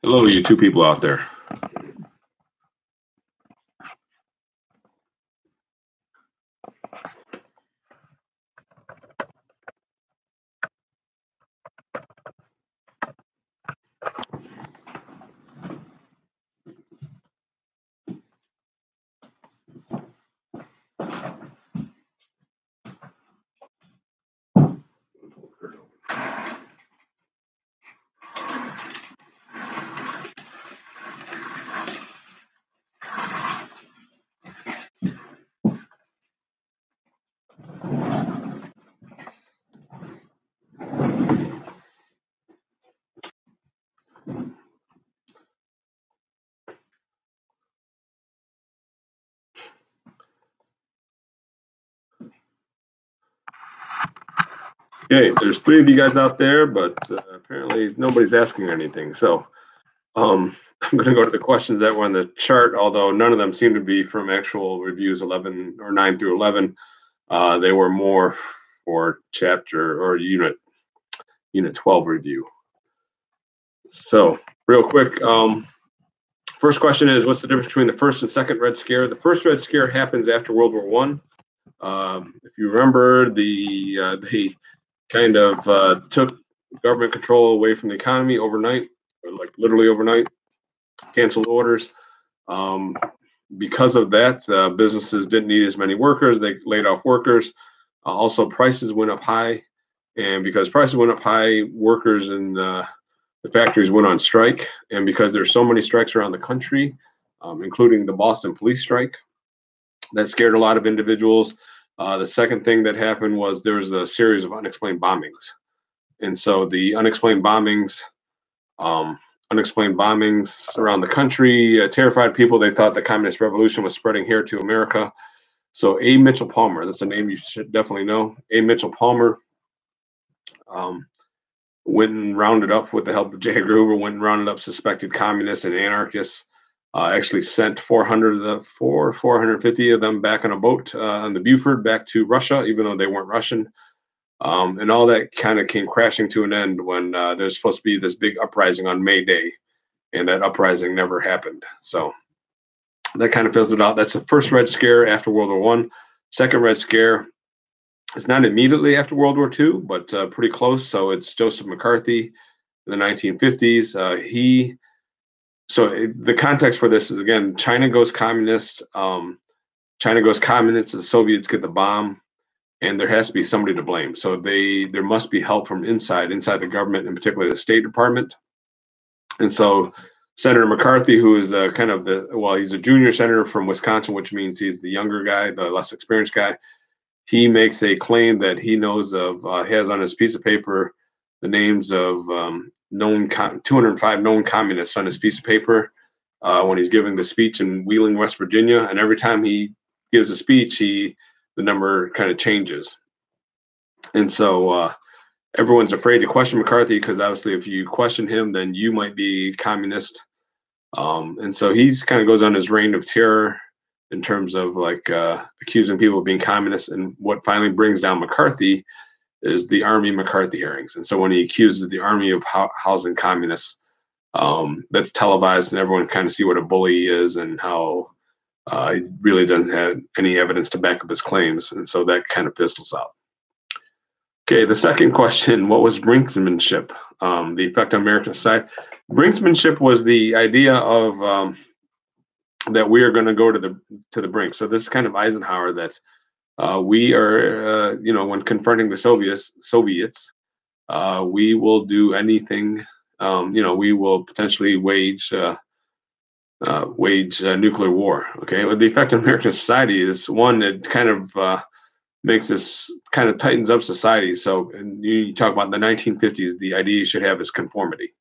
Hello, you two people out there. Okay, there's three of you guys out there, but apparently nobody's asking anything. So I'm going to go to the questions that were on the chart, although none of them seem to be from actual reviews 11 or 9 through 11. They were more for chapter or unit 12 review. So real quick, first question is, what's the difference between the first and second Red Scare? The first Red Scare happens after World War I. If you remember, they kind of took government control away from the economy overnight, like literally overnight, canceled orders. Because of that, businesses didn't need as many workers. They laid off workers. Also, prices went up high. And because prices went up high, workers in the factories went on strike. And because there's so many strikes around the country, including the Boston police strike, that scared a lot of individuals. The second thing that happened was there was a series of unexplained bombings. And so the unexplained bombings around the country terrified people. They thought the communist revolution was spreading here to America. So A. Mitchell Palmer, that's a name you should definitely know. A. Mitchell Palmer went and rounded up, with the help of J. Edgar Hoover, went and rounded up suspected communists and anarchists. Actually sent 450 of them back on a boat on the Buford back to Russia, even though they weren't Russian. And all that kind of came crashing to an end when there's supposed to be this big uprising on May Day, and that uprising never happened. So that kind of fizzled out. That's the first Red Scare after World War I. Second Red Scare is not immediately after World War II, but pretty close. So it's Joseph McCarthy in the 1950s. So the context for this is, again, China goes communist. The Soviets get the bomb, and there has to be somebody to blame. So there must be help from inside the government, in particular the State Department. And so Senator McCarthy, who is he's a junior senator from Wisconsin, which means he's the younger guy, the less experienced guy. He makes a claim that he knows of, has on his piece of paper the names of 205 known communists on his piece of paper when he's giving the speech in Wheeling, West Virginia. And every time he gives a speech, the number kind of changes. And so everyone's afraid to question McCarthy, because obviously if you question him, then you might be communist. And so he's kind of goes on his reign of terror in terms of accusing people of being communists. And what finally brings down McCarthy is the Army McCarthy hearings. And so when he accuses the Army of housing communists, that's televised, and everyone kind of see what a bully is and how he really doesn't have any evidence to back up his claims. And so that kind of fizzles out. Okay, the second question, what was Brinksmanship? The effect on American society. Brinksmanship was the idea of that we are going to go to the brink. So this is kind of Eisenhower, that we are, when confronting the Soviets, we will do anything. We will potentially wage nuclear war. Okay, well, the effect on American society is one that kind of makes this kind of tightens up society. So, and you talk about the 1950s, the idea you should have is conformity.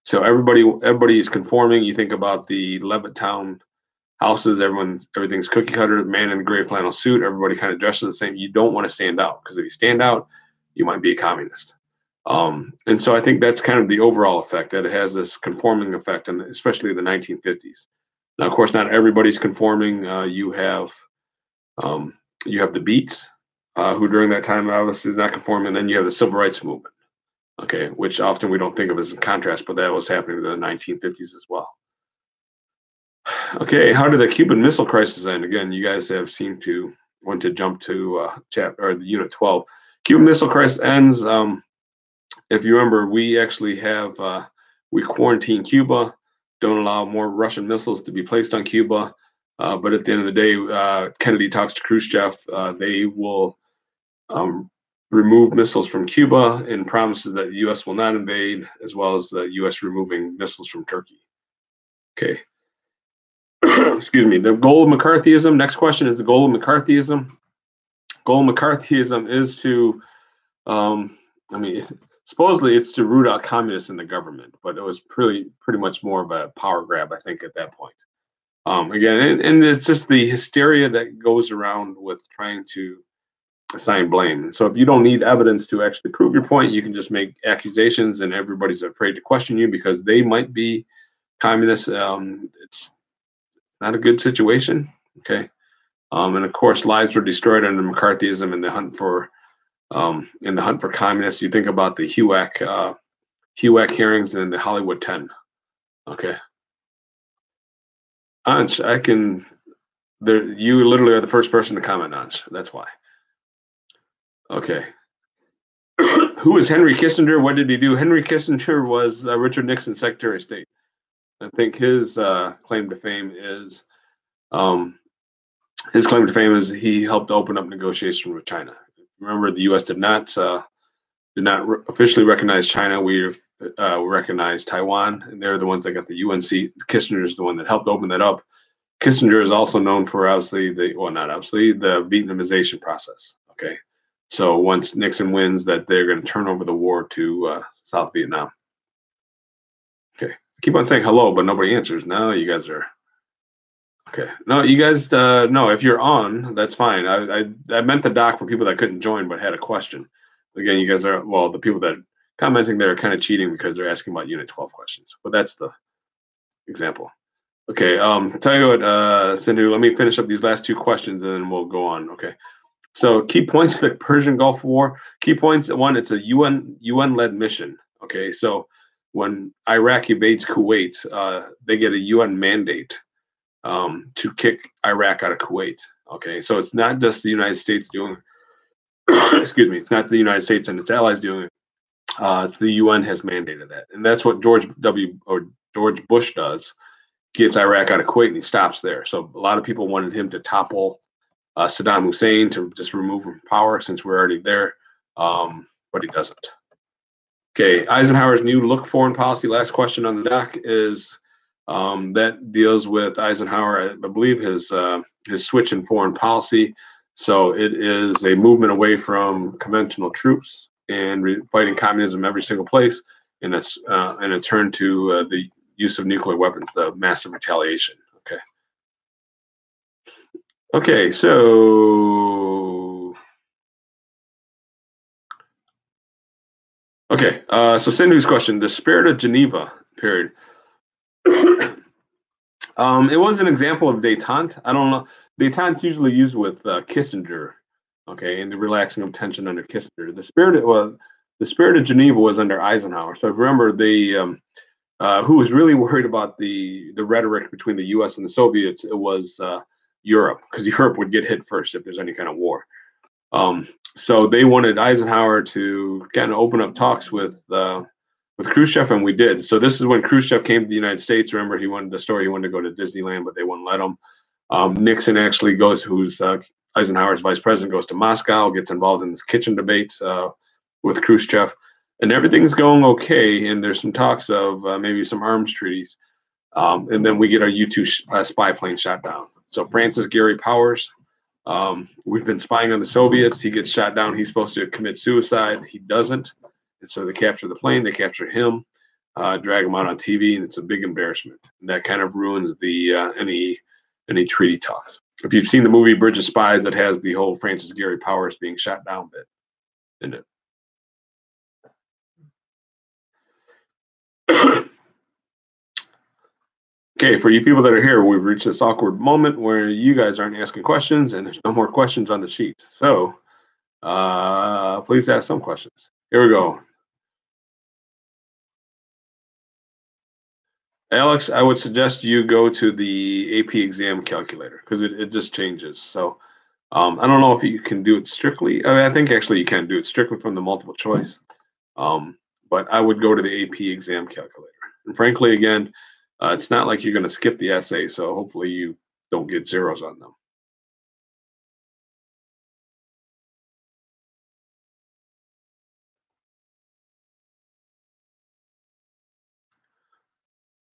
So everybody is conforming. You think about the Levittown houses, everything's cookie cutter, man in the gray flannel suit, everybody kind of dresses the same. You don't want to stand out, because if you stand out, you might be a communist. And so I think that's kind of the overall effect, that it has this conforming effect, and especially the 1950s. Now, of course, not everybody's conforming. You have the Beats, who during that time obviously is not conforming, and then you have the Civil Rights Movement. Okay, which often we don't think of as in contrast, but that was happening in the 1950s as well. Okay, how did the Cuban Missile Crisis end? Again, you guys have seemed to want to jump to chapter or the Unit 12. Cuban Missile Crisis ends. If you remember, we actually have we quarantine Cuba, don't allow more Russian missiles to be placed on Cuba. But at the end of the day, Kennedy talks to Khrushchev. They will um, remove missiles from Cuba and promises that the U.S. will not invade, as well as the U.S. removing missiles from Turkey. Okay. Excuse me. The goal of McCarthyism. Next question is the goal of McCarthyism. Goal of McCarthyism is to, I mean, supposedly it's to root out communists in the government, but it was pretty much more of a power grab, I think, at that point. Again, and it's just the hysteria that goes around with trying to assign blame. So if you don't need evidence to actually prove your point, you can just make accusations, and everybody's afraid to question you because they might be communists. It's not a good situation. Okay. And of course, lives were destroyed under McCarthyism and the hunt for communists. You think about the HUAC hearings and the Hollywood 10. Okay. Ansh, I can. There, you literally are the first person to comment, Ansh. That's why. Okay. Who is Henry Kissinger? What did he do? Henry Kissinger was Richard Nixon's Secretary of State. I think claim to fame is he helped open up negotiations with China. Remember, the U.S. did not officially recognize China. We recognized Taiwan, and they're the ones that got the UN seat. Kissinger is the one that helped open that up. Kissinger is also known for not obviously, the Vietnamization process. Okay, so once Nixon wins, that they're going to turn over the war to South Vietnam. Okay, I keep on saying hello, but nobody answers. Now you guys are okay. No, you guys no. If you're on, that's fine. I meant the doc for people that couldn't join but had a question. Again, you guys are the people that are commenting there are kind of cheating because they're asking about Unit 12 questions. But that's the example. Okay, tell you what, Sindhu, let me finish up these last two questions and then we'll go on. Okay. So key points of the Persian Gulf War. Key points, one, it's a UN-led mission. Okay, so when Iraq invades Kuwait, they get a UN mandate to kick Iraq out of Kuwait. Okay, so it's not just the United States doing excuse me, it's not the United States and its allies doing it. It's the UN has mandated that. And that's what George Bush does. Gets Iraq out of Kuwait and he stops there. So a lot of people wanted him to topple Saddam Hussein, to just remove him from power since we're already there, but he doesn't. Okay, Eisenhower's new look foreign policy. Last question on the doc is that deals with Eisenhower. I believe his switch in foreign policy. So it is a movement away from conventional troops and fighting communism every single place, and a turn to the use of nuclear weapons, the massive retaliation. Okay. Okay, so so Sindhu's question: the spirit of Geneva period. It was an example of détente. I don't know. Détente's usually used with Kissinger, okay, and the relaxing of tension under Kissinger. The spirit of Geneva was under Eisenhower. So if you remember, who was really worried about the rhetoric between the U.S. and the Soviets, it was Europe, because Europe would get hit first if there's any kind of war. So they wanted Eisenhower to kind of open up talks with Khrushchev, and we did. So this is when Khrushchev came to the United States. Remember, he wanted to go to Disneyland, but they wouldn't let him. Nixon actually who's Eisenhower's vice president, goes to Moscow, gets involved in this kitchen debate with Khrushchev, and everything's going okay. And there's some talks of maybe some arms treaties. And then we get our U-2 spy plane shot down. So Francis Gary Powers, we've been spying on the Soviets. He gets shot down. He's supposed to commit suicide. He doesn't. And so they capture the plane. They capture him, drag him out on TV, and it's a big embarrassment. And that kind of ruins the any treaty talks. If you've seen the movie Bridge of Spies, that has the whole Francis Gary Powers being shot down bit in it. Okay, for you people that are here, we've reached this awkward moment where you guys aren't asking questions and there's no more questions on the sheet. So please ask some questions. Here we go. Alex, I would suggest you go to the AP exam calculator because it just changes. So I don't know if you can do it strictly. I think actually you can do it strictly from the multiple choice. Um, but I would go to the AP exam calculator. And frankly, again, it's not like you're going to skip the essay, so hopefully you don't get zeros on them.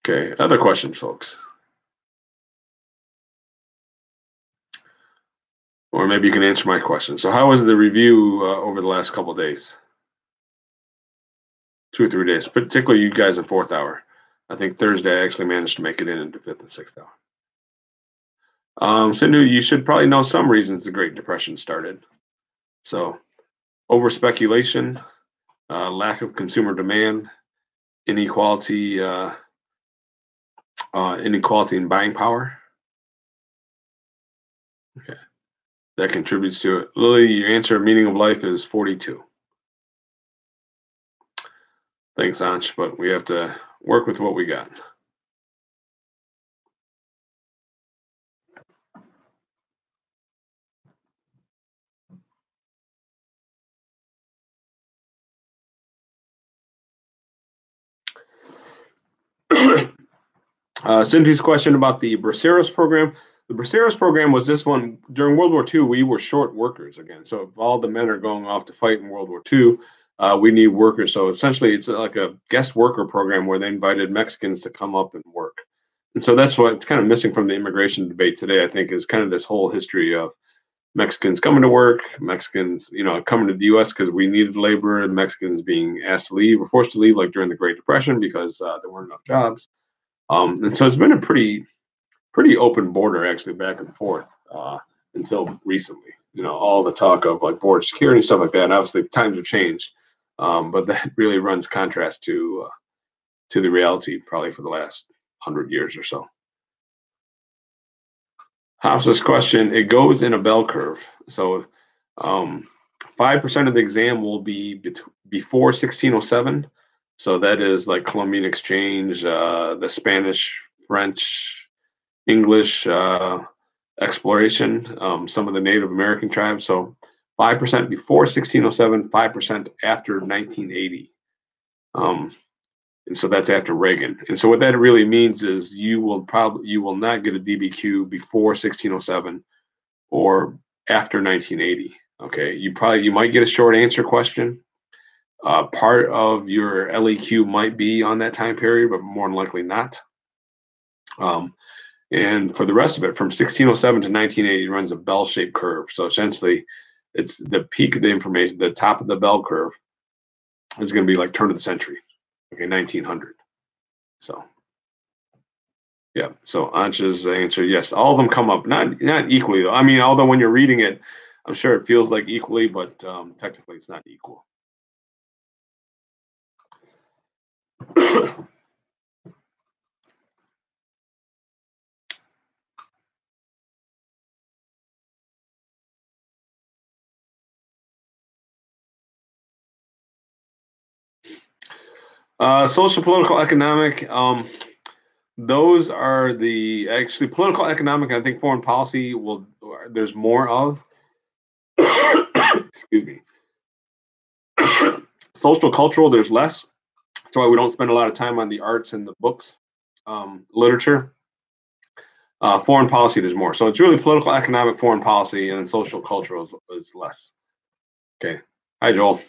Okay, other questions, folks? Or maybe you can answer my question. So, how was the review over the last couple of days? 2 or 3 days, particularly you guys in fourth hour. I think Thursday I actually managed to make it in into fifth and sixth hour. Sindhu, you should probably know some reasons the Great Depression started. So, over speculation, lack of consumer demand, inequality, inequality in buying power. Okay, that contributes to it. Lily, your answer, meaning of life, is 42. Thanks, Ansh, but we have to work with what we got. Cynthia's question about the Braceros program. The Braceros program was this one during World War II. We were short workers again. So if all the men are going off to fight in World War II, we need workers. So essentially, it's like a guest worker program where they invited Mexicans to come up and work. And so that's what it's kind of missing from the immigration debate today. I think is kind of this whole history of Mexicans coming to work, Mexicans, coming to the U.S. because we needed labor, and Mexicans being asked to leave or forced to leave, like during the Great Depression, because there weren't enough jobs. And so it's been a pretty open border actually back and forth until recently. All the talk of like border security and stuff like that. And obviously, times have changed, but that really runs contrast to the reality probably for the last 100 years or so. Hafsa's question, it goes in a bell curve. So 5% of the exam will be before 1607. So that is like Columbian Exchange, the Spanish, French, English exploration, some of the Native American tribes. So 5% before 1607, 5% after 1980. And so that's after Reagan. And so what that really means is you will not get a DBQ before 1607 or after 1980. Okay, you might get a short answer question. Part of your LEQ might be on that time period, but more than likely not. And for the rest of it, from 1607 to 1980, runs a bell-shaped curve. So essentially, it's the peak of the information, the top of the bell curve is going to be like turn of the century, okay, 1900. So, yeah. So Ansh's answer, yes, all of them come up, not equally though. I mean, although when you're reading it, I'm sure it feels like equally, but technically it's not equal. Social, political, economic. Those are the actually political, economic. I think foreign policy there's more of. Excuse me. Social, cultural, there's less. That's why we don't spend a lot of time on the arts and the books, literature. Foreign policy, there's more. So it's really political, economic, foreign policy, and then social, cultural is less. Okay. Hi, Joel.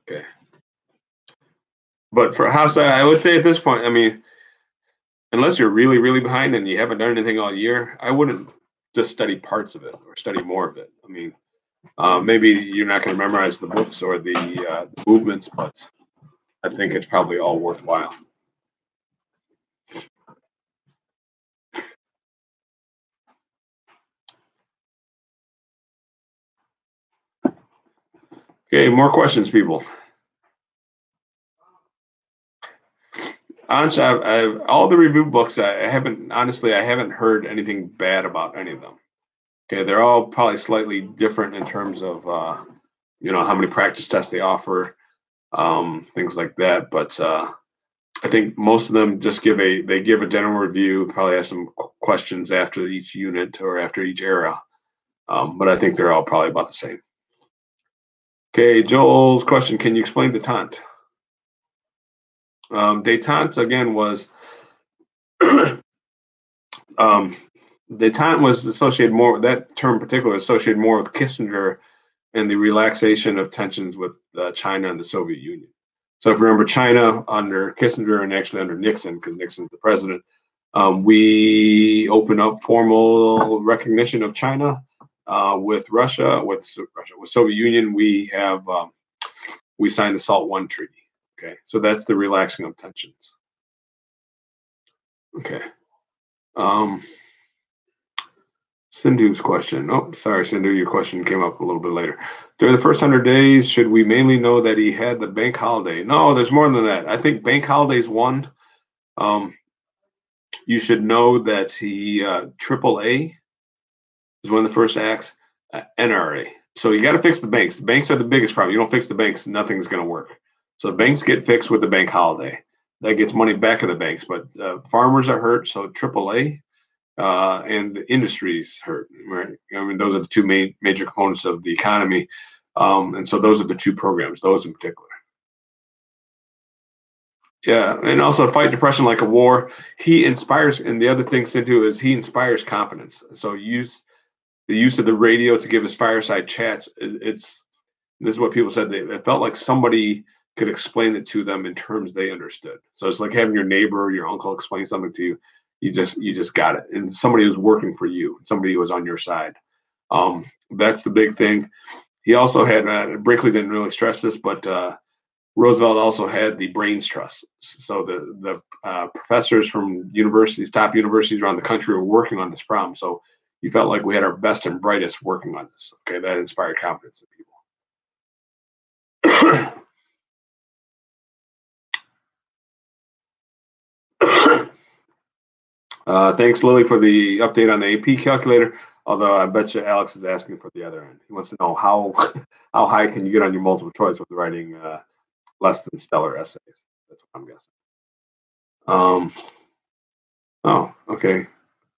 Okay. But for house, I would say at this point, I mean, unless you're really, really behind and you haven't done anything all year, I wouldn't just study parts of it or study more of it. I mean, maybe you're not going to memorize the books or the movements, but I think it's probably all worthwhile. Okay, more questions, people. Honestly, I've all the review books. I haven't heard anything bad about any of them. Okay, they're all probably slightly different in terms of how many practice tests they offer. things like that. But I think most of them just give a general review, probably have some questions after each unit or after each era. But I think they're all probably about the same. Okay, Joel's question: can you explain detente? Detente again was detente was associated more. That term in particular associated more with Kissinger and the relaxation of tensions with China and the Soviet Union. So if you remember, China under Kissinger and actually under Nixon, because Nixon's the president, we open up formal recognition of China. With Russia, with Soviet Union, we signed the SALT I treaty. Okay, so that's the relaxing of tensions. Okay. Sindhu's question. Oh, sorry, Sindhu, your question came up a little bit later. During the first 100 days, should we mainly know that he had the bank holiday? No, there's more than that. I think bank holidays one. You should know that he AAA is one of the first acts. NRA. So you got to fix the banks. The banks are the biggest problem. You don't fix the banks, nothing's going to work. So banks get fixed with the bank holiday. That gets money back in the banks, but farmers are hurt. So AAA. And the industries hurt. Right? I mean, those are the two major components of the economy, and so those are the two programs. Those in particular. Yeah, and also fight depression like a war. He inspires, and the other thing Sindhu is he inspires confidence. So the use of the radio to give his fireside chats. This is what people said. It felt like somebody could explain it to them in terms they understood. So it's like having your neighbor or your uncle explain something to you. You just got it, and somebody who's working for you, somebody who was on your side. That's the big thing. He also had Brinkley didn't really stress this, but Roosevelt also had the brains trust. So the professors from universities, top universities around the country, were working on this problem. So he felt like we had our best and brightest working on this. Okay, that inspired confidence in people. Thanks, Lily, for the update on the AP calculator. Although I bet you Alex is asking for the other end. He wants to know how high can you get on your multiple choice with writing less than stellar essays. That's what I'm guessing. Oh, okay.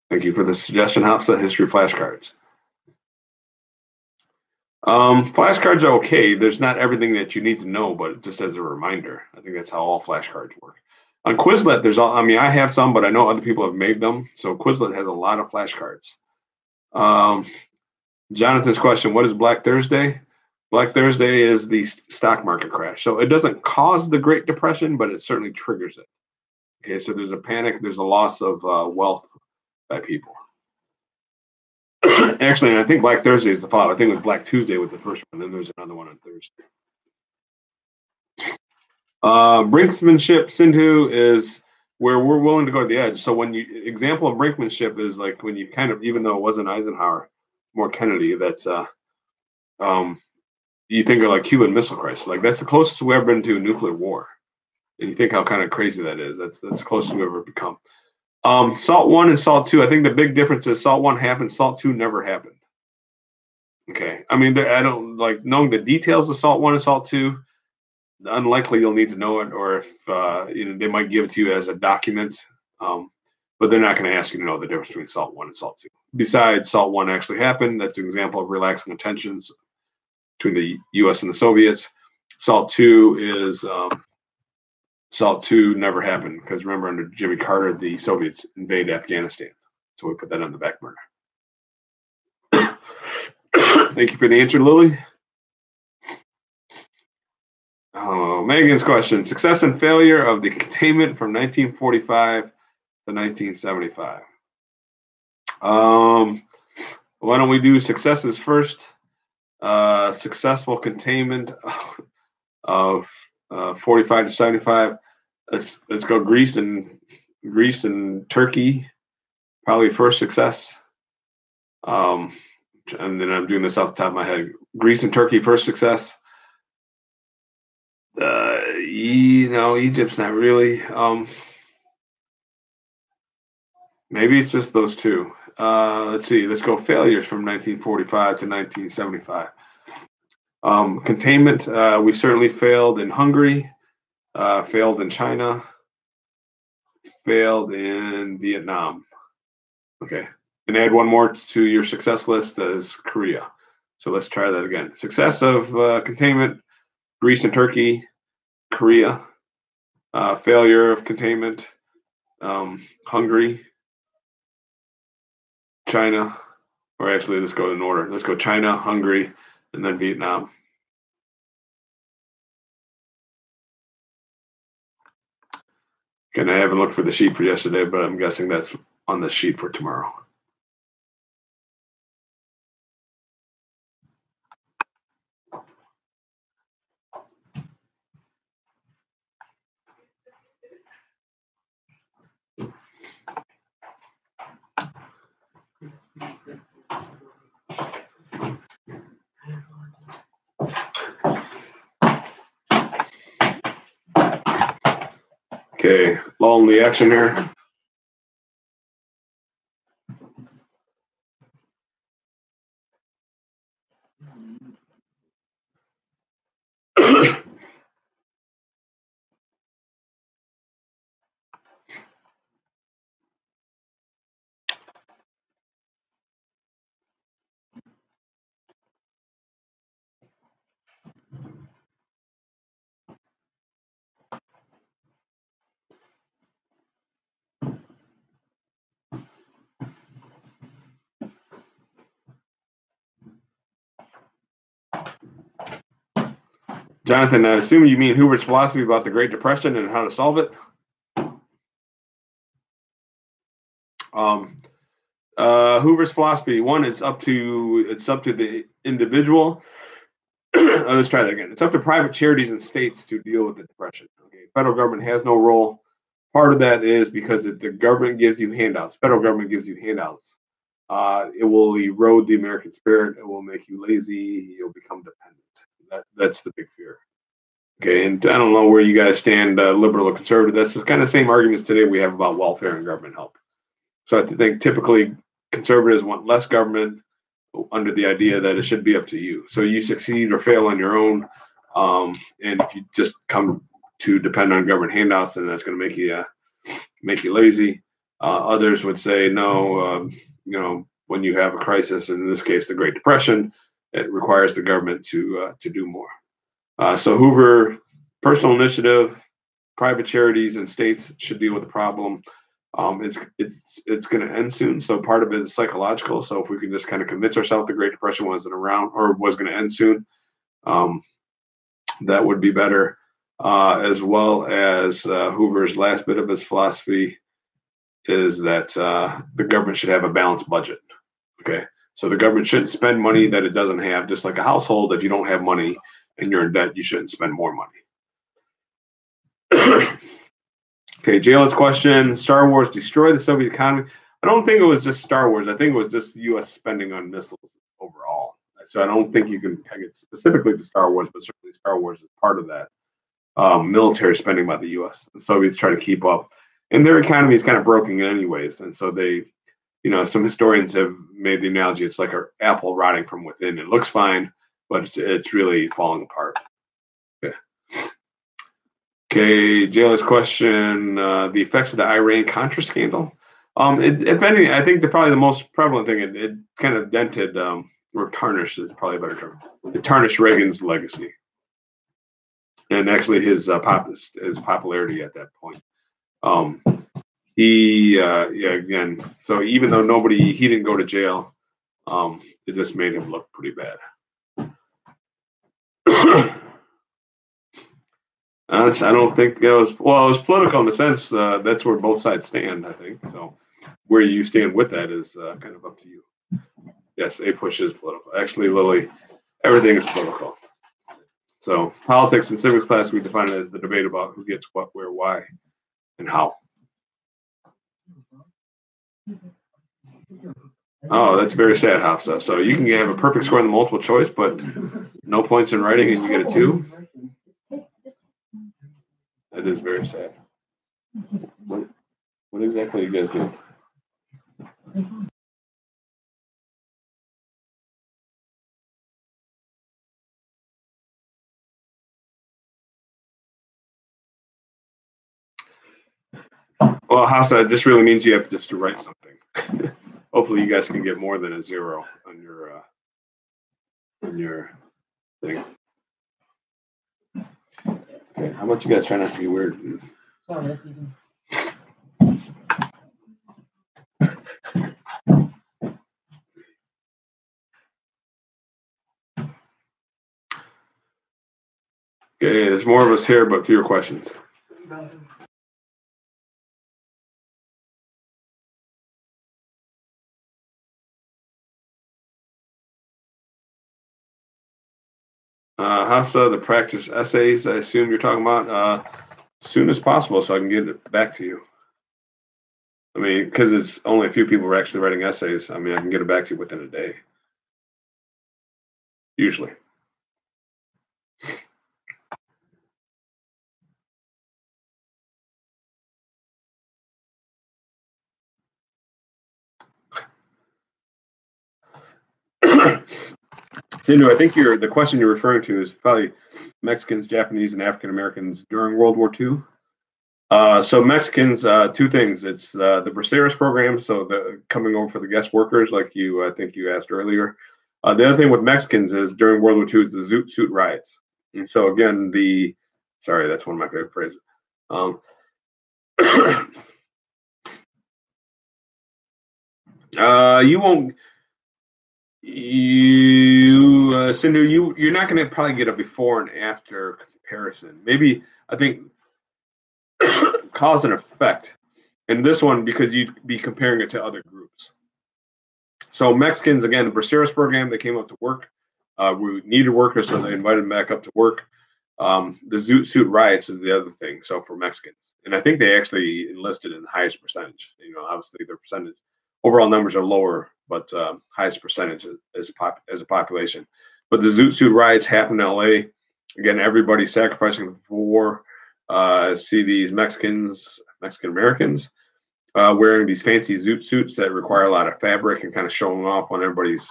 Thank you for the suggestion. How's the history flashcards? Flashcards are okay. There's not everything that you need to know, but just as a reminder, I think that's how all flashcards work. On Quizlet, I have some, but I know other people have made them. So Quizlet has a lot of flashcards. Jonathan's question: what is Black Thursday? Black Thursday is the stock market crash. So it doesn't cause the Great Depression, but it certainly triggers it. Okay, so there's a panic, there's a loss of wealth by people. Actually, I think Black Thursday is the follow. I think it was Black Tuesday with the first one, then there's another one on Thursday. Brinksmanship, Sindhu, is where we're willing to go to the edge. So example of Brinksmanship is like when you kind of, even though it wasn't Eisenhower, more Kennedy, that's you think of like Cuban Missile Crisis. Like that's the closest we've ever been to a nuclear war. And you think how kind of crazy that is. That's the closest we've ever become. SALT 1 and SALT 2, I think the big difference is SALT 1 happened, SALT 2 never happened. Okay. I mean, I don't like knowing the details of SALT 1 and SALT 2. Unlikely you'll need to know it, or if they might give it to you as a document, but they're not going to ask you to know the difference between SALT 1 and SALT 2. Besides, SALT 1 actually happened. That's an example of relaxing the tensions between the U.S. and the Soviets. SALT 2 is SALT 2 never happened because remember, under Jimmy Carter, the Soviets invaded Afghanistan. So we put that on the back burner. Thank you for the answer, Lily. Oh, Megan's question: success and failure of the containment from 1945 to 1975. Why don't we do successes first? Successful containment of 45 to 75. Let's go Greece and Turkey. Probably first success. And then I'm doing this off the top of my head. Greece and Turkey first success. Egypt's not really. Maybe it's just those two. Let's see. Let's go failures from 1945 to 1975. Containment, we certainly failed in Hungary, failed in China, failed in Vietnam. Okay, and add one more to your success list as Korea. So let's try that again. Success of containment, Greece and Turkey, Korea. Failure of containment, Hungary, China, or actually let's go in order. Let's go China, Hungary, and then Vietnam. Again, I haven't looked for the sheet for yesterday, but I'm guessing that's on the sheet for tomorrow. Okay, lull in the action here. Jonathan, I assume you mean Hoover's philosophy about the Great Depression and how to solve it. Hoover's philosophy, one, it's up to the individual. Let's try that again. It's up to private charities and states to deal with the depression. Okay, federal government has no role. Part of that is because the government gives you handouts. Federal government gives you handouts. It will erode the American spirit. It will make you lazy. You'll become dependent. That's the big fear. Okay, and I don't know where you guys stand, liberal or conservative. That's the kind of same arguments today we have about welfare and government help. So I think typically conservatives want less government under the idea that it should be up to you. So you succeed or fail on your own, and if you just come to depend on government handouts, then that's going to make you lazy. Others would say no. When you have a crisis, in this case the Great Depression, it requires the government to do more. So Hoover, personal initiative, private charities and states should deal with the problem. It's going to end soon, so part of it is psychological. So if we can just kind of convince ourselves the Great Depression wasn't around or was going to end soon, that would be better. As well as Hoover's last bit of his philosophy is that the government should have a balanced budget. Okay, so the government shouldn't spend money that it doesn't have. Just like a household, if you don't have money and you're in debt, you shouldn't spend more money. Okay, Jalen's question, Star Wars destroy the Soviet economy? I don't think it was just Star Wars. I think it was just U.S. spending on missiles overall. So I don't think you can peg it specifically to Star Wars, but certainly Star Wars is part of that military spending by the U.S. The Soviets try to keep up. And their economy is kind of broken anyways. And so they, some historians have made the analogy, it's like an apple rotting from within. It looks fine, but it's really falling apart. Okay, Jailer's question, the effects of the Iran-Contra scandal. If anything, I think probably the most prevalent thing, it kind of dented, or tarnished is probably a better term. It tarnished Reagan's legacy. And actually his popularity at that point. Again, so even though he didn't go to jail, it just made him look pretty bad. I don't think it was political in the sense that's where both sides stand, I think. So where you stand with that is kind of up to you. Yes, a push is political. Actually, Lily, everything is political. So politics and civics class, we define it as the debate about who gets what, where, why, and how. Oh, that's very sad, Hafsa. So you can have a perfect score in the multiple choice, but no points in writing and you get a 2. That is very sad. What exactly are you guys doing? Well, Hassa, this really means you have just to write something. Hopefully, you guys can get more than a 0 on your thing. Okay, how about you guys try not to be weird? Sorry, that's even. Okay, there's more of us here, but fewer questions. Hassa, the practice essays, I assume you're talking about, as soon as possible so I can get it back to you. I mean, because it's only a few people are actually writing essays. I mean, I can get it back to you within a day. Usually. Sindhu, I think the question you're referring to is probably Mexicans, Japanese, and African Americans during World War II. So Mexicans, two things. It's the Braceros Program, so the coming over for the guest workers, like I think you asked earlier. The other thing with Mexicans is during World War II is the Zoot riots. And so again, sorry, that's one of my favorite phrases. You won't. Sindhu, you're not going to probably get a before and after comparison. Maybe I think cause and effect. And this one, because you'd be comparing it to other groups. So Mexicans, again, the Braceros Program, they came up to work. We needed workers, so they invited them back up to work. The Zoot riots is the other thing. So for Mexicans, and I think they actually enlisted in the highest percentage. Obviously their percentage, overall numbers are lower, but highest percentage as a population. But the Zoot riots happened in LA. Again, everybody sacrificing for war. See these Mexican Americans wearing these fancy Zoot suits that require a lot of fabric and kind of showing off when everybody's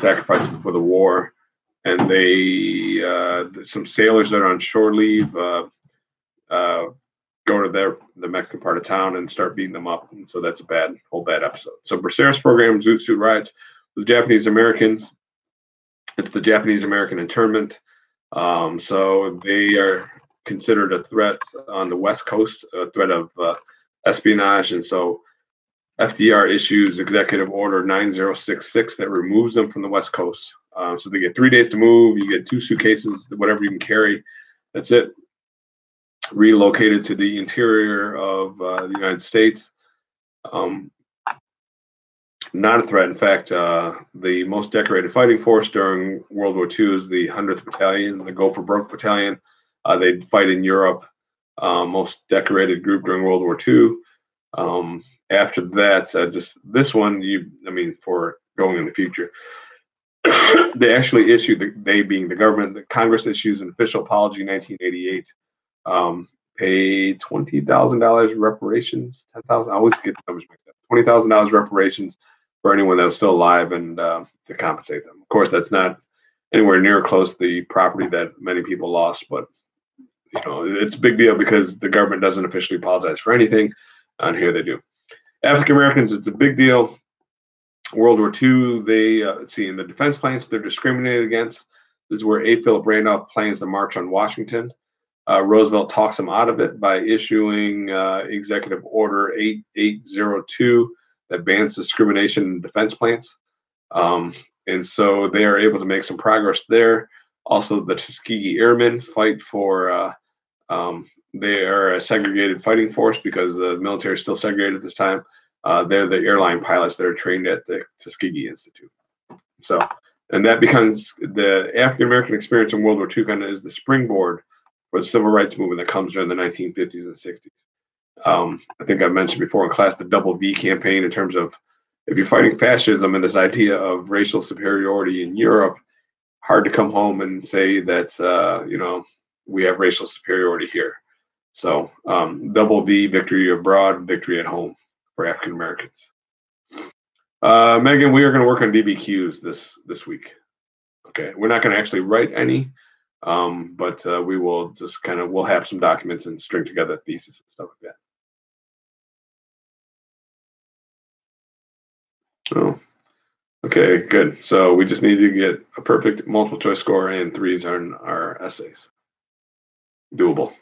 sacrificing for the war. And some sailors that are on shore leave go to the Mexican part of town and start beating them up. And so that's a whole bad episode. So Braceros Program, Zoot riots, the Japanese Americans. It's the Japanese American internment. So they are considered a threat on the West Coast, a threat of espionage. And so FDR issues Executive Order 9066 that removes them from the West Coast. So they get 3 days to move. You get 2 suitcases, whatever you can carry. That's it. Relocated to the interior of the United States. Not a threat. In fact, the most decorated fighting force during World War II is the 100th Battalion, the Go for Broke Battalion. They'd fight in Europe. Most decorated group during World War II. After that, just this one, for going in the future, they actually issued, they being the government, the Congress issues an official apology in 1988. Paid $20,000 reparations, $10,000. I always get the numbers mixed up. $20,000 reparations for anyone that was still alive, and to compensate them. Of course, that's not anywhere near close to the property that many people lost, but it's a big deal because the government doesn't officially apologize for anything, and here they do. African Americans, it's a big deal. World War II, they see in the defense plans they're discriminated against. This is where A. Philip Randolph plans the March on Washington. Roosevelt talks him out of it by issuing Executive Order 8802 that bans discrimination in defense plants. And so they are able to make some progress there. Also, the Tuskegee Airmen fight for, they are a segregated fighting force because the military is still segregated at this time. They're the airline pilots that are trained at the Tuskegee Institute. So, and that becomes the African American experience in World War II kind of is the springboard for the civil rights movement that comes during the 1950s and 60s. I think I mentioned before in class the Double V campaign in terms of if you're fighting fascism and this idea of racial superiority in Europe, hard to come home and say that, we have racial superiority here. So Double V, victory abroad, victory at home for African Americans. Megan, we are going to work on DBQs this week. Okay, we're not going to actually write any. But we will just we'll have some documents and string together a thesis and stuff like that. Oh, okay, good. So we just need to get a perfect multiple choice score and threes on our essays. Doable.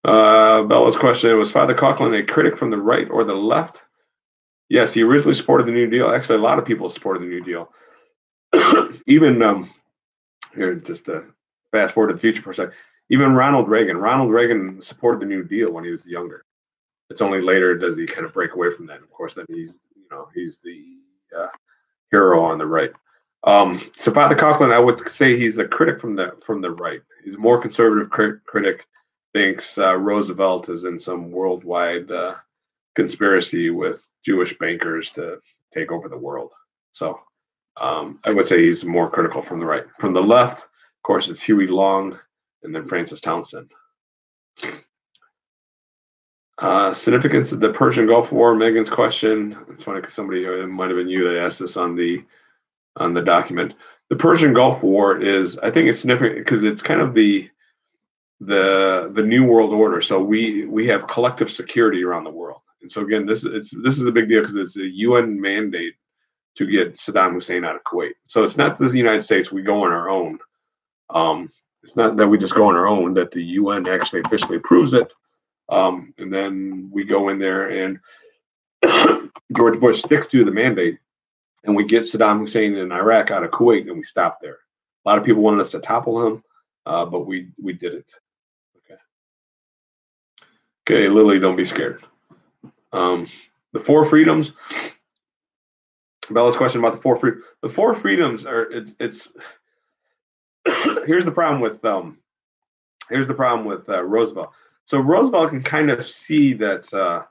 Bella's question: was Father Coughlin a critic from the right or the left? Yes, he originally supported the New Deal. Actually, a lot of people supported the New Deal. Even here, just to fast forward to the future for a second. Even Ronald Reagan. Ronald Reagan supported the New Deal when he was younger. It's only later does he kind of break away from that. Of course, then he's the hero on the right. So Father Coughlin, I would say he's a critic from the right. He's a more conservative critic. Thinks Roosevelt is in some worldwide conspiracy with Jewish bankers to take over the world. So I would say he's more critical from the right. From the left, of course, it's Huey Long and then Francis Townsend. Significance of the Persian Gulf War. Megan's question. It's funny because somebody, it might have been you that asked this on the document. The Persian Gulf War is, I think it's significant because it's kind of the new world order. So we have collective security around the world. And so again, this is a big deal because it's a UN mandate to get Saddam Hussein out of Kuwait. So it's not the United States, we go on our own. It's not that we just go on our own, that the UN actually officially approves it. And then we go in there and George Bush sticks to the mandate and we get Saddam Hussein in Iraq out of Kuwait and we stop there. A lot of people wanted us to topple him, but we didn't. Okay, Lily, don't be scared. The four freedoms. Bella's question about the four freedoms. The four freedoms are it's here's the problem with Roosevelt. So Roosevelt can kind of see that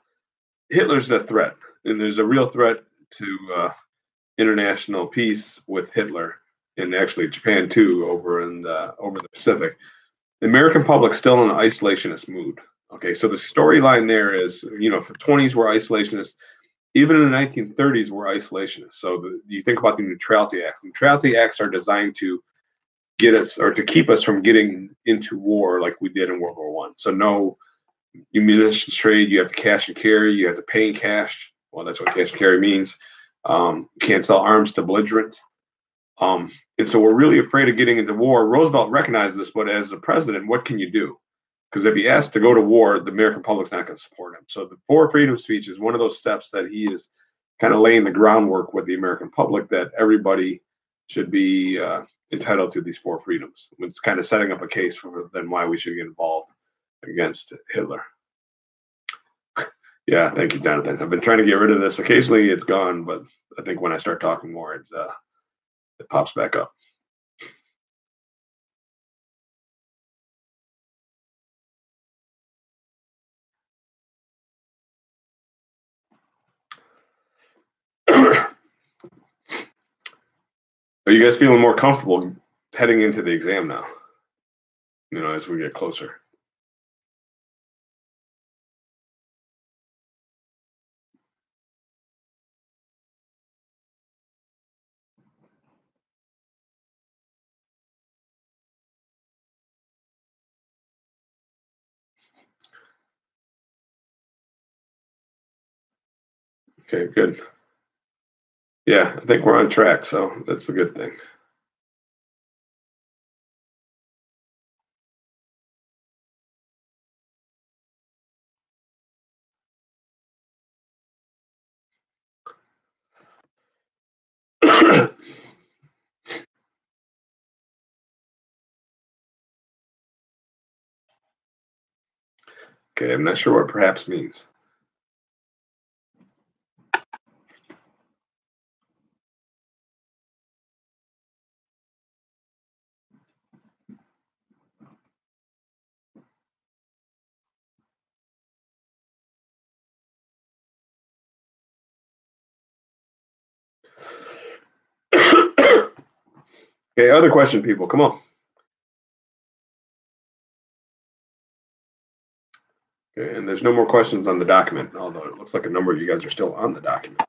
Hitler's a threat, and there's a real threat to international peace with Hitler, and actually Japan too, over the Pacific. The American public's still in an isolationist mood. Okay, so the storyline there is, for 20s we're isolationists. Even in the 1930s, we're isolationists. So you think about the Neutrality Acts. Neutrality Acts are designed to get us or to keep us from getting into war like we did in World War One. So no munitions trade. You have to cash and carry. You have to pay in cash. Well, that's what cash and carry means. You can't sell arms to belligerent. And so we're really afraid of getting into war. Roosevelt recognized this, but as a president, what can you do? Because if he asks to go to war, the American public's not going to support him. So the Four Freedom speech is one of those steps that he is kind of laying the groundwork with the American public that everybody should be entitled to these four freedoms. It's kind of setting up a case for then why we should get involved against Hitler. Yeah, thank you, Jonathan. I've been trying to get rid of this. Occasionally it's gone, but I think when I start talking more, it pops back up. Are you guys feeling more comfortable heading into the exam now? As we get closer. Okay, good. Yeah, I think we're on track, so that's the good thing. Okay, I'm not sure what perhaps means. Okay, other question, people, come on. Okay, and there's no more questions on the document, although it looks like a number of you guys are still on the document.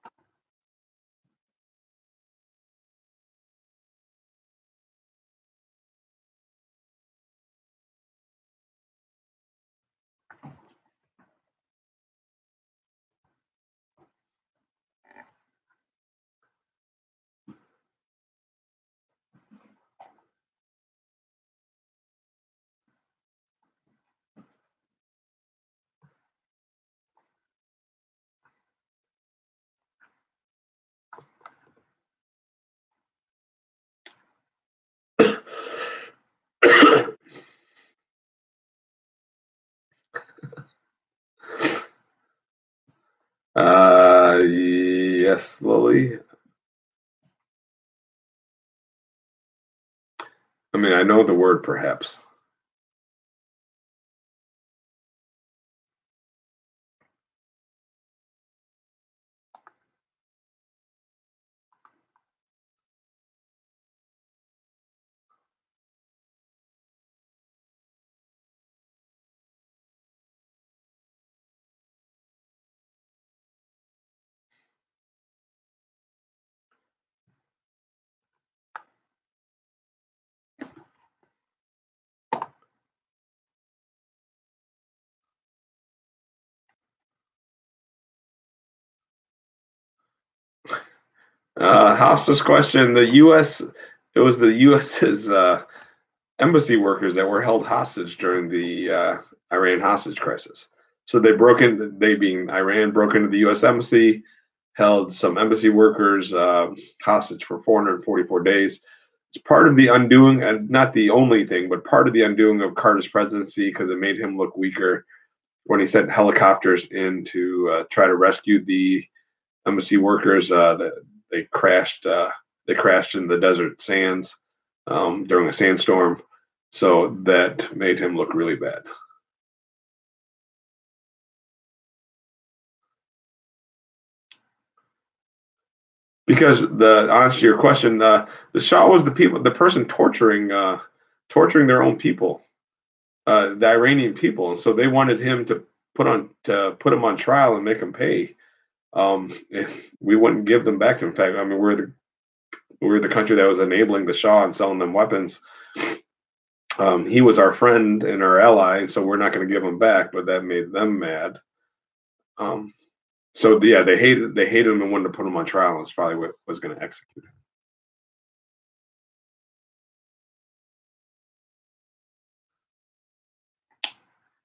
Lily. I mean, I know the word perhaps. Hostage question. The U.S. It was the U.S.'s embassy workers that were held hostage during the Iran hostage crisis. So they broke in. They being Iran broke into the U.S. embassy, held some embassy workers hostage for 444 days. It's part of the undoing, and not the only thing, but part of the undoing of Carter's presidency because it made him look weaker when he sent helicopters in to try to rescue the embassy workers. They crashed. They crashed in the desert sands during a sandstorm, so that made him look really bad. Because the answer to your question, the Shah was the person torturing their own people, the Iranian people, and so they wanted him to put him on trial and make him pay. If we wouldn't give them back to him. In fact, I mean, we're the country that was enabling the Shah and selling them weapons. He was our friend and our ally, so we're not going to give him back. But that made them mad. Um, so yeah, they hated him and wanted to put him on trial. And it's probably what was going to execute him.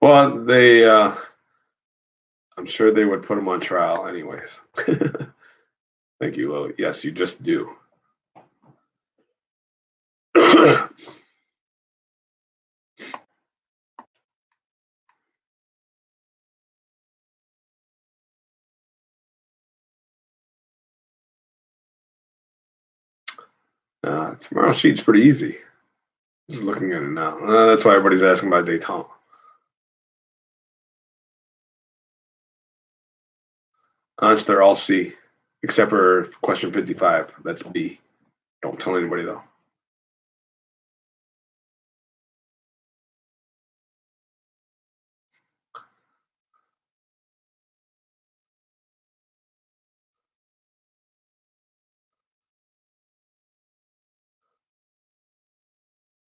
Well, I'm sure they would put him on trial anyways. Thank you, Lily. Yes, you just do. Tomorrow's sheet's pretty easy. Just looking at it now. That's why everybody's asking about Daytona. They're all C, except for question 55. That's B. Don't tell anybody though.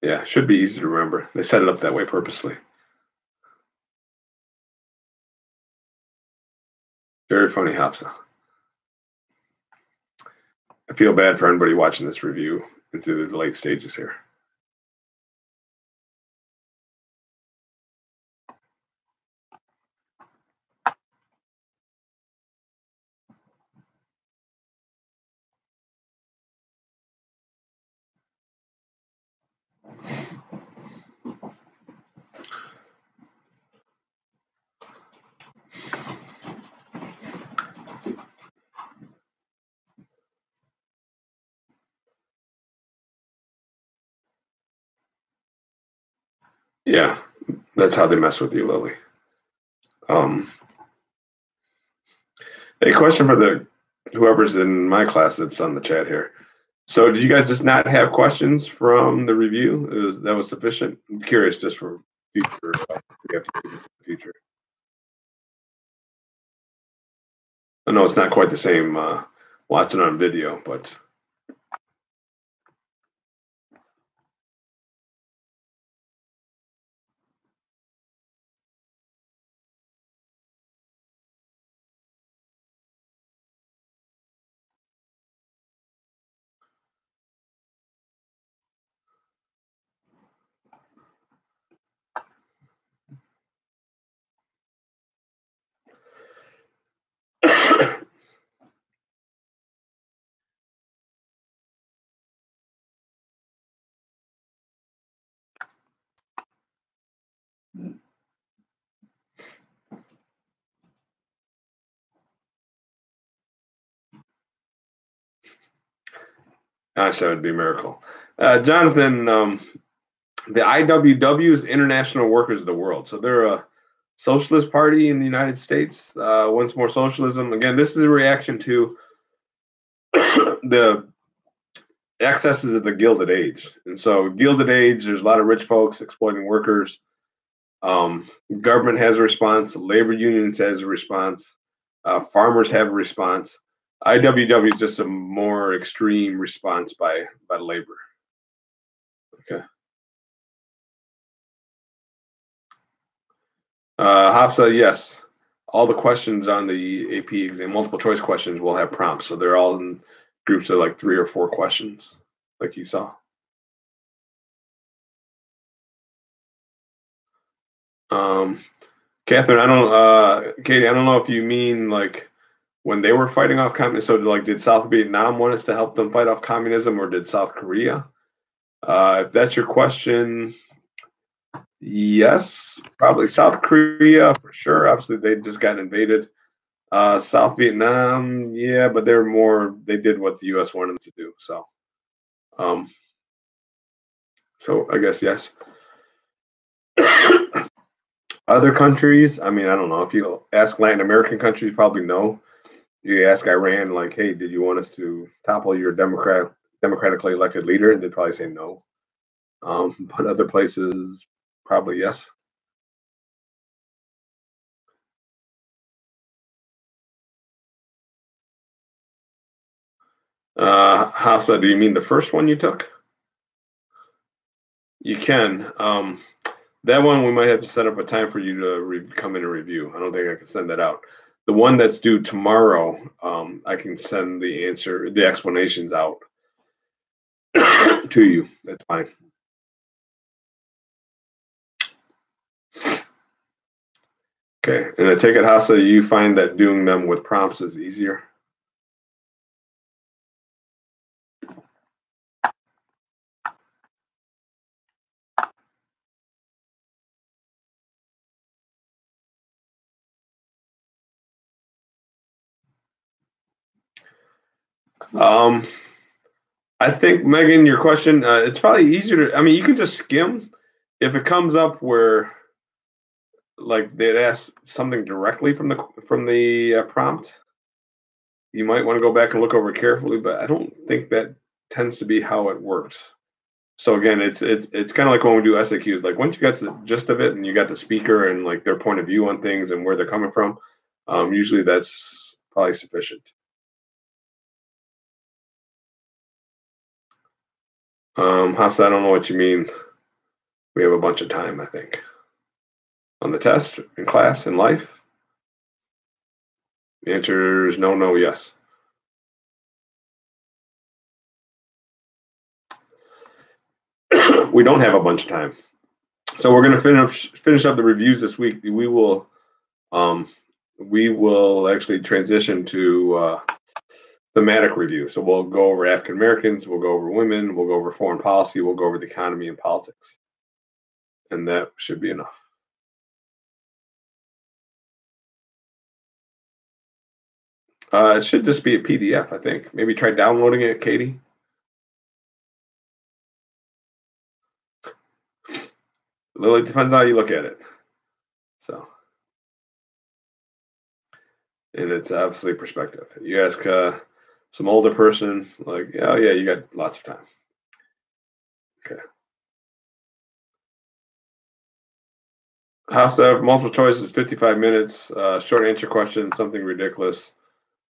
Yeah, should be easy to remember. They set it up that way purposely. Very funny, Hafsa. I feel bad for anybody watching this review into the late stages here. Yeah, that's how they mess with you, Lily. Um, a question for the whoever's in my class that's on the chat here. So, did you guys just not have questions from the review? That was sufficient. I'm curious, just for future. I know it's not quite the same watching on video, but Gosh, that would be a miracle. Jonathan, the IWW is International Workers of the World. So they're a socialist party in the United States. Once more socialism. Again, this is a reaction to the excesses of the Gilded Age. And so, Gilded Age, there's a lot of rich folks exploiting workers. Government has a response. Labor unions has a response. Farmers have a response. IWW is just a more extreme response by labor. Okay. Hafsa, yes. All the questions on the AP exam, multiple choice questions, will have prompts. So they're all in groups of like 3 or 4 questions, like you saw. Catherine, Katie, I don't know if you mean like when they were fighting off communism. So like, did South Vietnam want us to help them fight off communism, or did South Korea? If that's your question, yes, probably South Korea for sure. Obviously, they just got invaded. South Vietnam, yeah, but they did what the U.S. wanted them to do. Um, so I guess yes. Other countries, I mean, I don't know. If you ask Latin American countries, probably no. You ask Iran, like, hey, did you want us to topple your democratically elected leader? They'd probably say no. But other places, probably yes. Hafsa, do you mean the first one you took? You can. That one we might have to set up a time for you to come in and review. I don't think I can send that out. The one that's due tomorrow, I can send the explanations out to you. That's fine. Okay, and I take it, Hafsa, you find that doing them with prompts is easier? Um, I think, Megan, your question, it's probably easier to, I mean, you can just skim. If it comes up where like they'd ask something directly from the prompt, you might want to go back and look over it carefully, but I don't think that tends to be how it works. So again, it's kind of like when we do SAQs. Like once you got the gist of it and you got the speaker and like their point of view on things and where they're coming from, usually that's probably sufficient. Hafsa, I don't know what you mean. We have a bunch of time, I think, on the test, in class, in life. The answer is no, no, yes. We don't have a bunch of time. So we're going to finish up the reviews this week. Um, we will actually transition to thematic review. So we'll go over African Americans, we'll go over women, we'll go over foreign policy, we'll go over the economy and politics, and that should be enough. It should just be a PDF, I think. Maybe try downloading it, Katie. Well, it depends how you look at it. So, and it's obviously perspective. You ask some older person, like, oh yeah, you got lots of time. Okay. House to have multiple choices, 55 minutes. Short answer question, something ridiculous.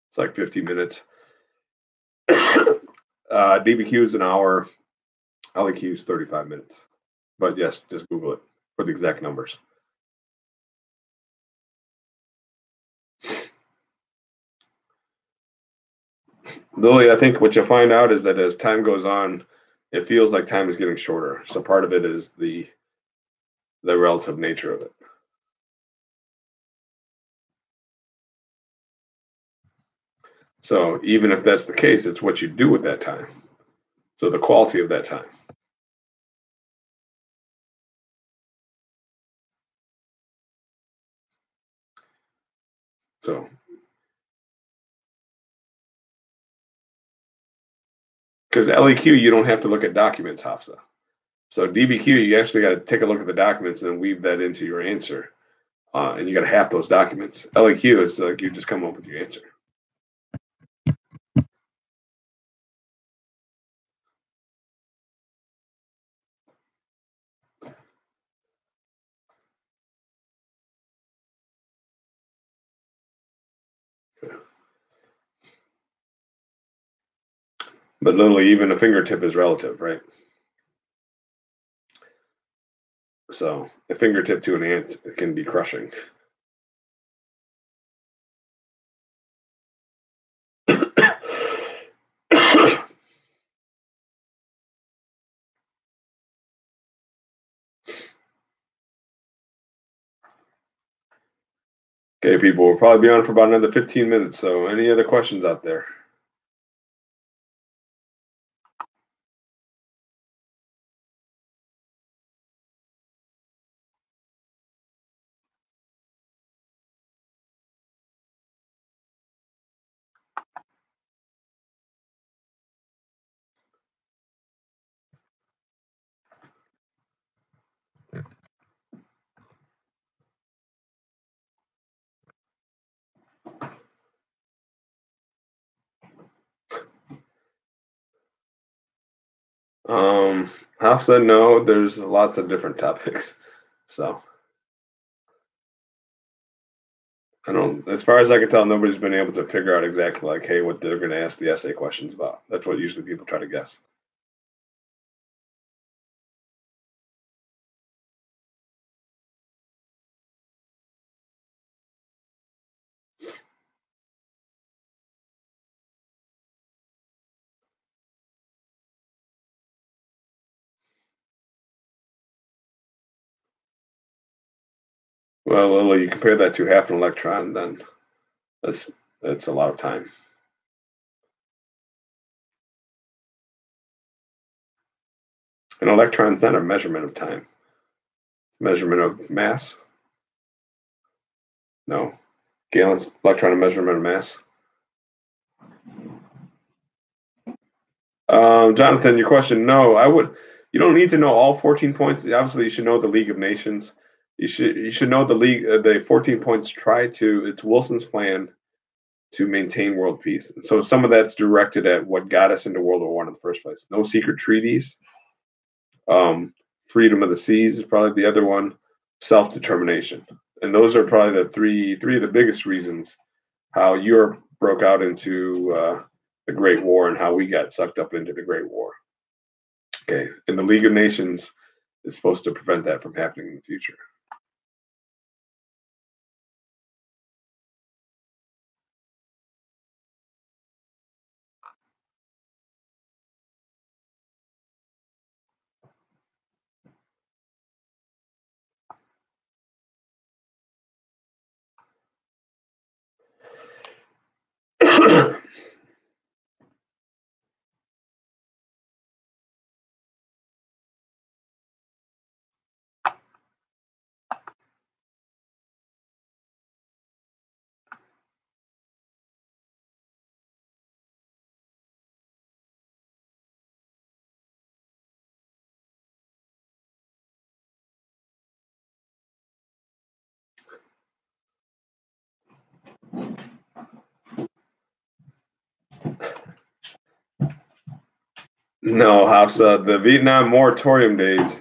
It's like 50 minutes. DBQ is an hour. LEQ is 35 minutes. But yes, just Google it for the exact numbers. Lily, I think what you'll find out is that as time goes on, it feels like time is getting shorter. So part of it is the relative nature of it. So even if that's the case, it's what you do with that time. So the quality of that time. So Because LEQ, you don't have to look at documents, Hafsa. So DBQ, you actually got to take a look at the documents and then weave that into your answer. And you got to have those documents. LEQ is like you just come up with your answer. But literally, even a fingertip is relative, right? So a fingertip to an ant can be crushing. Okay, people, we'll probably be on for about another 15 minutes. So any other questions out there? Hafsa, no, there's lots of different topics. So I don't, as far as I can tell, nobody's been able to figure out exactly like, hey, what they're going to ask the essay questions about. That's what usually people try to guess. Well, Lily, you compare that to half an electron, then that's a lot of time. An electron's not a measurement of time. Measurement of mass? No. Galen's electron a measurement of mass? Jonathan, your question, no, I would. You don't need to know all 14 points. Obviously, you should know the League of Nations. You should know the league. The 14 points try to. It's Wilson's plan to maintain world peace. And so some of that's directed at what got us into World War One in the first place. No secret treaties. Freedom of the seas is probably the other one. Self-determination, and those are probably the three of the biggest reasons how Europe broke out into the Great War and how we got sucked up into the Great War. Okay, and the League of Nations is supposed to prevent that from happening in the future. No, Hafsa, the Vietnam moratorium days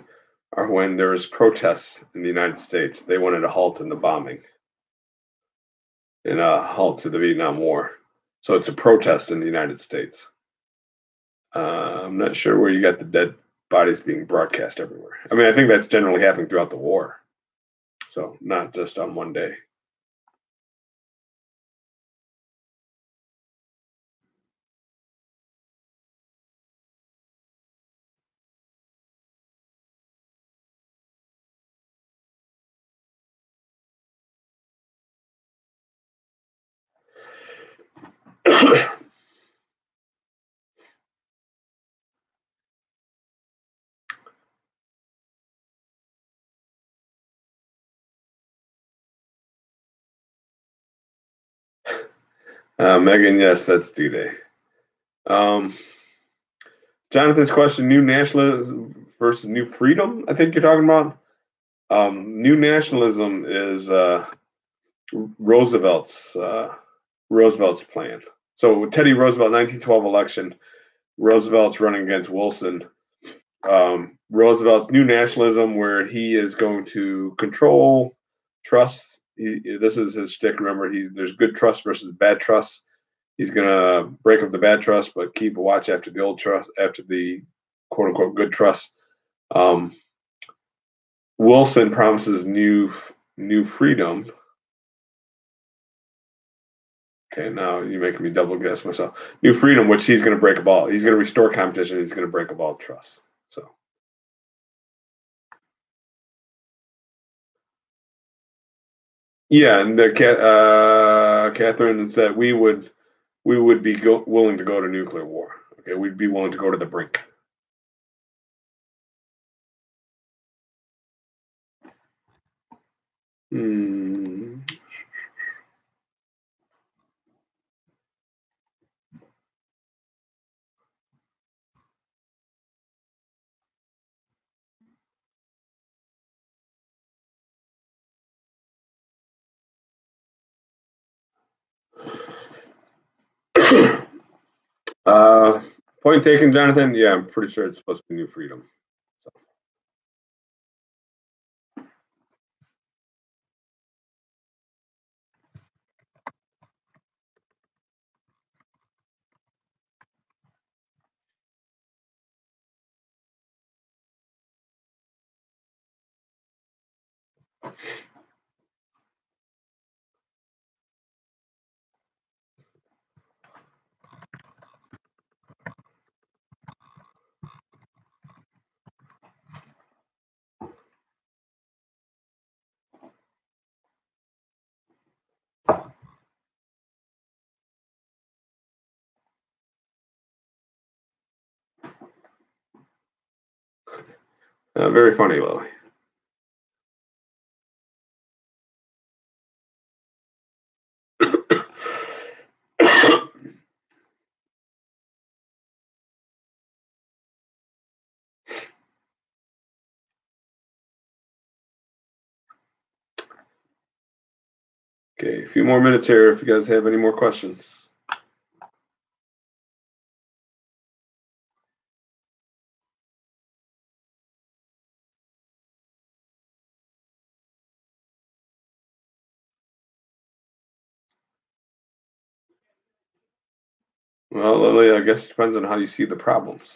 are when there was protests in the United States. They wanted a halt in the bombing and a halt to the Vietnam War. So it's a protest in the United States. I'm not sure where you got the dead bodies being broadcast everywhere. I mean, I think that's generally happening throughout the war. So not just on one day. Megan, yes, that's D-Day. Jonathan's question: New nationalism versus new freedom. I think you're talking about. New nationalism is Roosevelt's Roosevelt's plan. So Teddy Roosevelt, 1912 election. Roosevelt's running against Wilson. Roosevelt's new nationalism, where he is going to control trust. This is his shtick. Remember, there's good trust versus bad trust. He's going to break up the bad trust, but keep a watch after the old trust, after the quote unquote good trust. Wilson promises new freedom. Okay, now you're making me double guess myself. New freedom, which he's going to break up all. He's going to restore competition. He's going to break up all trust. So, yeah, and Catherine said we would be willing to go to nuclear war. Okay, we'd be willing to go to the brink. Point taken, Jonathan. Yeah, I'm pretty sure it's supposed to be new freedom. Very funny, Lily. Okay, a few more minutes here if you guys have any more questions. Well, Lily, I guess it depends on how you see the problems.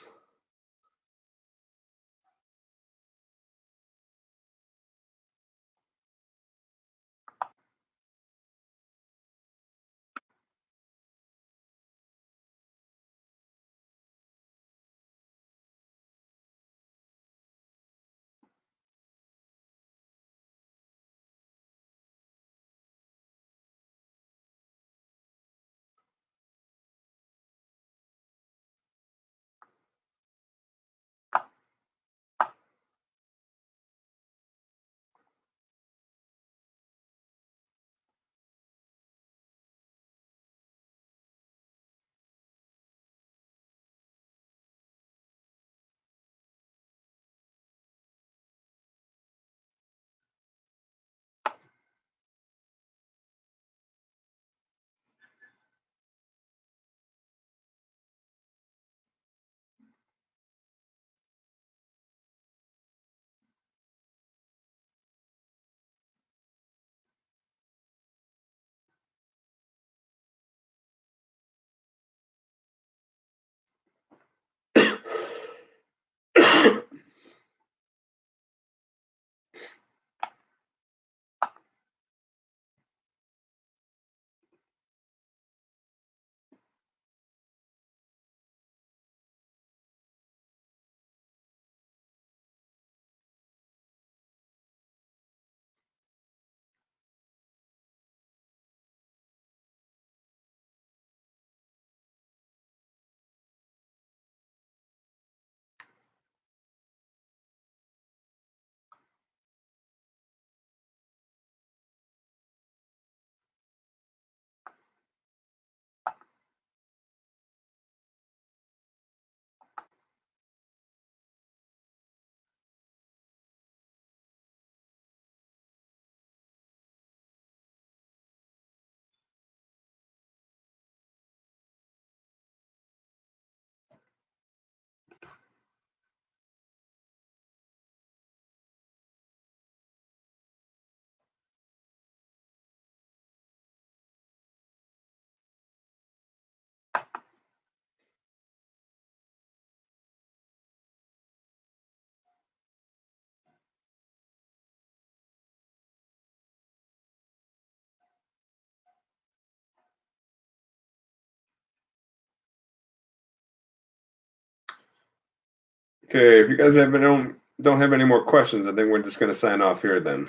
Okay, if you guys don't have any more questions, I think we're just going to sign off here then.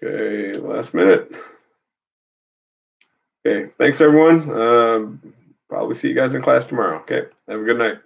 Okay, last minute. Okay, thanks everyone. Probably see you guys in class tomorrow. Okay, have a good night.